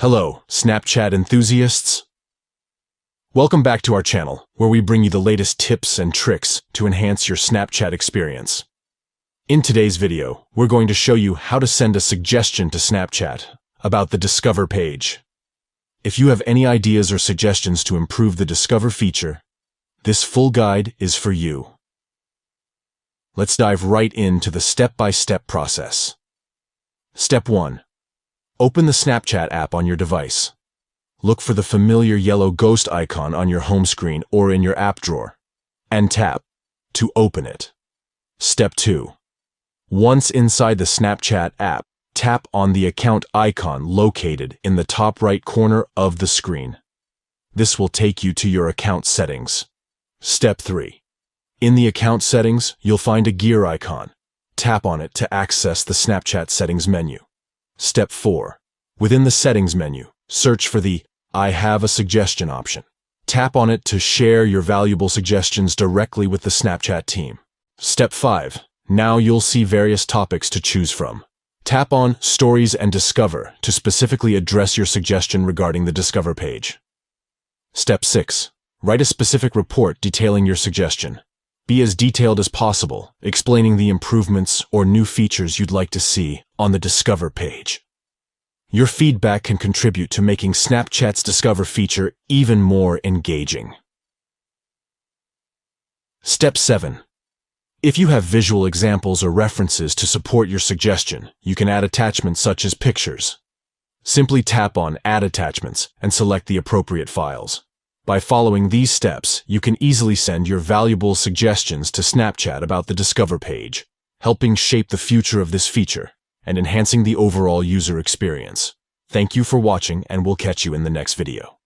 Hello, Snapchat enthusiasts! Welcome back to our channel, where we bring you the latest tips and tricks to enhance your Snapchat experience. In today's video, we're going to show you how to send a suggestion to Snapchat about the Discover page. If you have any ideas or suggestions to improve the Discover feature, this full guide is for you. Let's dive right into the step-by-step process. Step 1. Open the Snapchat app on your device. Look for the familiar yellow ghost icon on your home screen or in your app drawer, and tap to open it. Step 2. Once inside the Snapchat app, tap on the account icon located in the top right corner of the screen. This will take you to your account settings. Step 3. In the account settings, you'll find a gear icon. Tap on it to access the Snapchat settings menu. Step 4. Within the settings menu, search for the I have a suggestion option. Tap on it to share your valuable suggestions directly with the Snapchat team. Step 5. Now you'll see various topics to choose from. Tap on Stories and Discover to specifically address your suggestion regarding the Discover page. Step 6. Write a specific report detailing your suggestion. Be as detailed as possible, explaining the improvements or new features you'd like to see on the Discover page. Your feedback can contribute to making Snapchat's Discover feature even more engaging. Step 7. If you have visual examples or references to support your suggestion, you can add attachments such as pictures. Simply tap on Add Attachments and select the appropriate files. By following these steps, you can easily send your valuable suggestions to Snapchat about the Discover page, helping shape the future of this feature and enhancing the overall user experience. Thank you for watching, and we'll catch you in the next video.